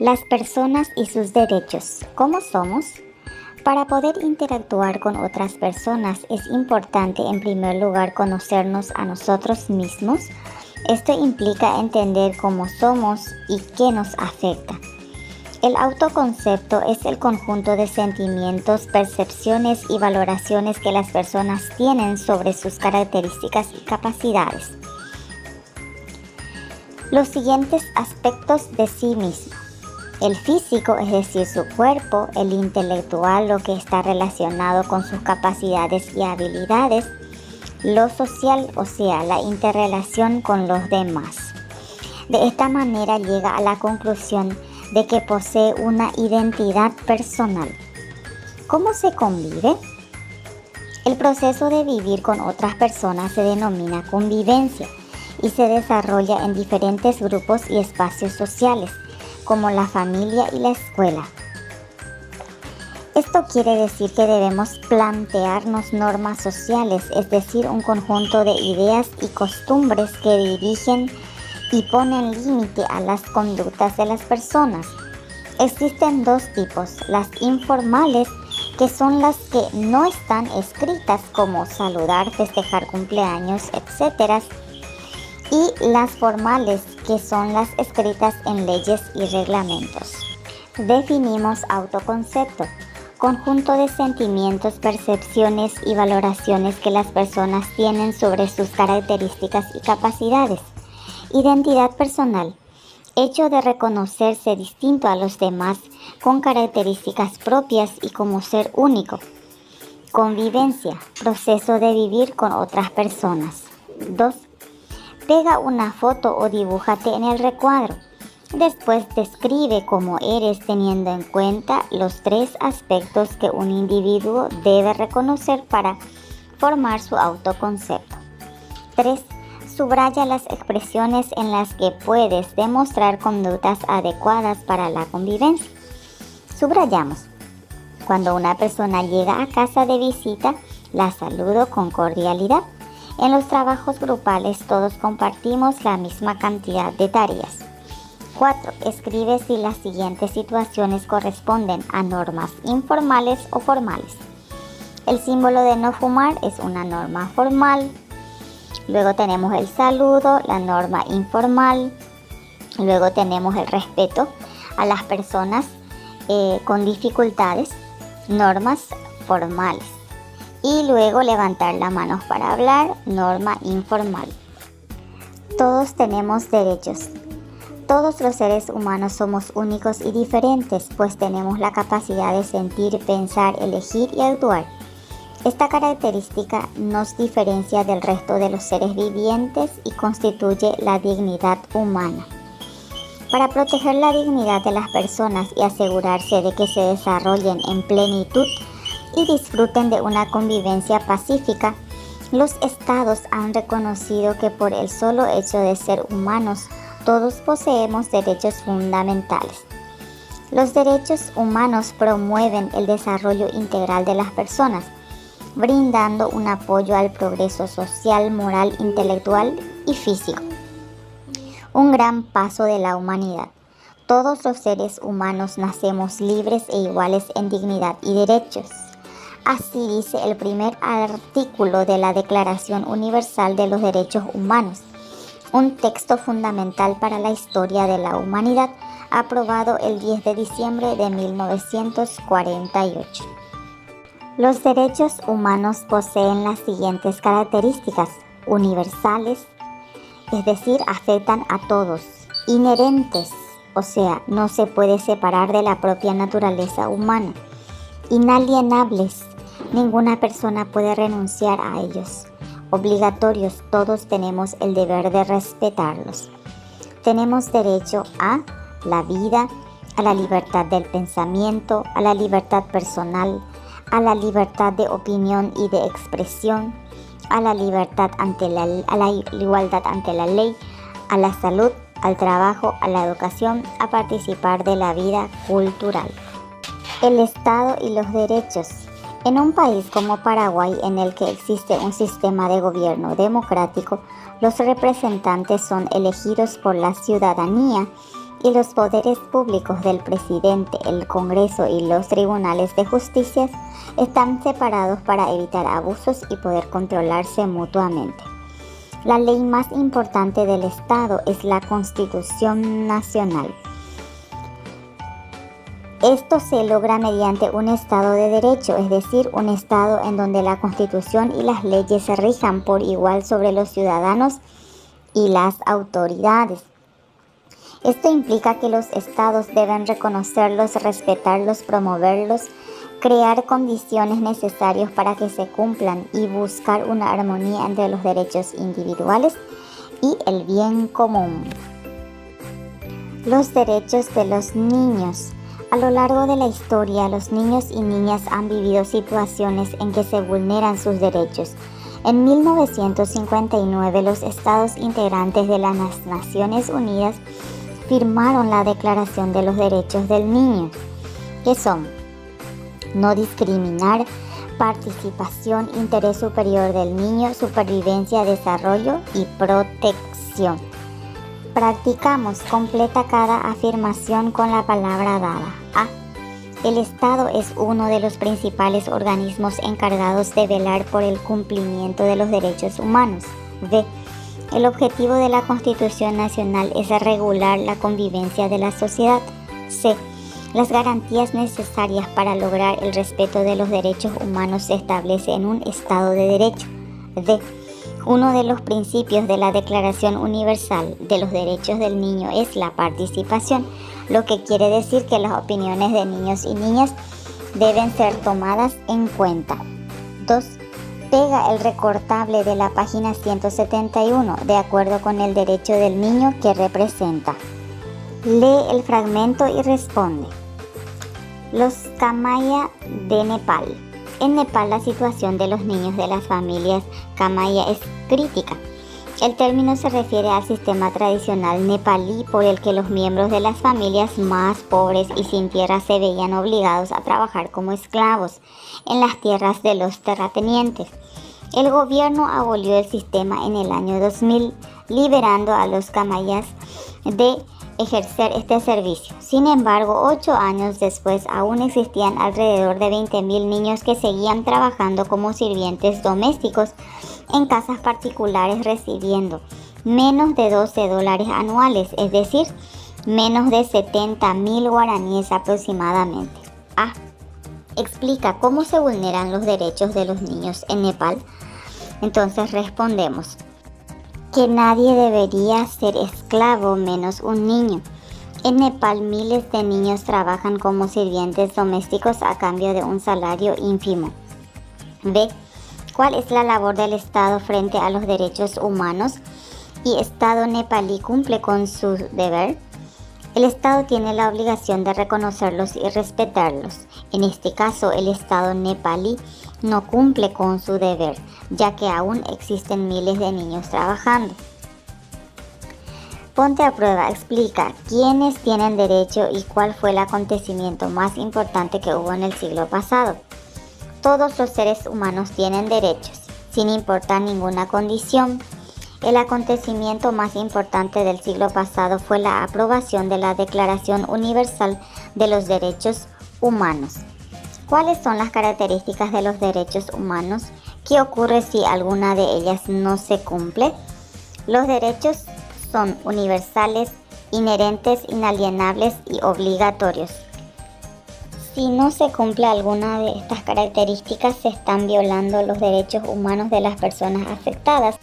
Las personas y sus derechos. ¿Cómo somos? Para poder interactuar con otras personas es importante en primer lugar conocernos a nosotros mismos. Esto implica entender cómo somos y qué nos afecta. El autoconcepto es el conjunto de sentimientos, percepciones y valoraciones que las personas tienen sobre sus características y capacidades. Los siguientes aspectos de sí mismo. El físico, es decir, su cuerpo; el intelectual, lo que está relacionado con sus capacidades y habilidades; lo social, o sea, la interrelación con los demás. De esta manera llega a la conclusión de que posee una identidad personal. ¿Cómo se convive? El proceso de vivir con otras personas se denomina convivencia y se desarrolla en diferentes grupos y espacios sociales, como la familia y la escuela. Esto quiere decir que debemos plantearnos normas sociales, es decir, un conjunto de ideas y costumbres que dirigen y ponen límite a las conductas de las personas. Existen dos tipos: las informales, que son las que no están escritas, como saludar, festejar cumpleaños, etc., y las formales, que son las escritas en leyes y reglamentos. Definimos autoconcepto: conjunto de sentimientos, percepciones y valoraciones que las personas tienen sobre sus características y capacidades. Identidad personal: hecho de reconocerse distinto a los demás, con características propias y como ser único. Convivencia: proceso de vivir con otras personas. 2. Pega una foto o dibújate en el recuadro. Después describe cómo eres teniendo en cuenta los 3 aspectos que un individuo debe reconocer para formar su autoconcepto. 3. Subraya las expresiones en las que puedes demostrar conductas adecuadas para la convivencia. Subrayamos: cuando una persona llega a casa de visita, la saludo con cordialidad. En los trabajos grupales todos compartimos la misma cantidad de tareas. 4. Escribe si las siguientes situaciones corresponden a normas informales o formales. El símbolo de no fumar es una norma formal. Luego tenemos el saludo, la norma informal. Luego tenemos el respeto a las personas con dificultades, normas formales. Y luego levantar la mano para hablar, norma informal. Todos tenemos derechos. Todos los seres humanos somos únicos y diferentes, pues tenemos la capacidad de sentir, pensar, elegir y actuar. Esta característica nos diferencia del resto de los seres vivientes y constituye la dignidad humana. Para proteger la dignidad de las personas y asegurarse de que se desarrollen en plenitud y disfruten de una convivencia pacífica, los estados han reconocido que por el solo hecho de ser humanos, todos poseemos derechos fundamentales. Los derechos humanos promueven el desarrollo integral de las personas, brindando un apoyo al progreso social, moral, intelectual y físico. Un gran paso de la humanidad. Todos los seres humanos nacemos libres e iguales en dignidad y derechos. Así dice el primer artículo de la Declaración Universal de los Derechos Humanos, un texto fundamental para la historia de la humanidad, aprobado el 10 de diciembre de 1948. Los derechos humanos poseen las siguientes características: universales, es decir, afectan a todos; inherentes, o sea, no se puede separar de la propia naturaleza humana; inalienables, ninguna persona puede renunciar a ellos; obligatorios, todos tenemos el deber de respetarlos. Tenemos derecho a la vida, a la libertad del pensamiento, a la libertad personal, a la libertad de opinión y de expresión, a la libertad a la igualdad ante la ley, a la salud, al trabajo, a la educación, a participar de la vida cultural. El Estado y los derechos. En un país como Paraguay, en el que existe un sistema de gobierno democrático, los representantes son elegidos por la ciudadanía y los poderes públicos del presidente, el Congreso y los tribunales de justicia están separados para evitar abusos y poder controlarse mutuamente. La ley más importante del Estado es la Constitución Nacional. Esto se logra mediante un Estado de Derecho, es decir, un Estado en donde la Constitución y las leyes se rijan por igual sobre los ciudadanos y las autoridades. Esto implica que los estados deben reconocerlos, respetarlos, promoverlos, crear condiciones necesarias para que se cumplan y buscar una armonía entre los derechos individuales y el bien común. Los derechos de los niños. A lo largo de la historia, los niños y niñas han vivido situaciones en que se vulneran sus derechos. En 1959, los estados integrantes de las Naciones Unidas firmaron la Declaración de los Derechos del Niño, que son no discriminar, participación, interés superior del niño, supervivencia, desarrollo y protección. Practicamos, completa cada afirmación con la palabra dada. A. El Estado es uno de los principales organismos encargados de velar por el cumplimiento de los derechos humanos. B. El objetivo de la Constitución Nacional es regular la convivencia de la sociedad. C. Las garantías necesarias para lograr el respeto de los derechos humanos se establece en un Estado de Derecho. D. Uno de los principios de la Declaración Universal de los Derechos del Niño es la participación, lo que quiere decir que las opiniones de niños y niñas deben ser tomadas en cuenta. 2. Pega el recortable de la página 171 de acuerdo con el derecho del niño que representa. Lee el fragmento y responde. Los Kamaya de Nepal. En Nepal, la situación de los niños de las familias Kamaya es crítica. El término se refiere al sistema tradicional nepalí por el que los miembros de las familias más pobres y sin tierra se veían obligados a trabajar como esclavos en las tierras de los terratenientes. El gobierno abolió el sistema en el año 2000, liberando a los Kamayas de ejercer este servicio. Sin embargo, 8 años después aún existían alrededor de 20.000 niños que seguían trabajando como sirvientes domésticos en casas particulares recibiendo menos de $12 anuales, es decir, menos de 70.000 guaraníes aproximadamente. A. Explica cómo se vulneran los derechos de los niños en Nepal. Entonces respondemos que nadie debería ser esclavo menos un niño. En Nepal miles de niños trabajan como sirvientes domésticos a cambio de un salario ínfimo. B. ¿Cuál es la labor del Estado frente a los derechos humanos? ¿Y Estado nepalí cumple con su deber? El Estado tiene la obligación de reconocerlos y respetarlos. En este caso, el Estado nepalí no cumple con su deber, ya que aún existen miles de niños trabajando. Ponte a prueba, explica quiénes tienen derecho y cuál fue el acontecimiento más importante que hubo en el siglo pasado. Todos los seres humanos tienen derechos, sin importar ninguna condición. El acontecimiento más importante del siglo pasado fue la aprobación de la Declaración Universal de los Derechos Humanos. ¿Cuáles son las características de los derechos humanos? ¿Qué ocurre si alguna de ellas no se cumple? Los derechos son universales, inherentes, inalienables y obligatorios. Si no se cumple alguna de estas características, se están violando los derechos humanos de las personas afectadas.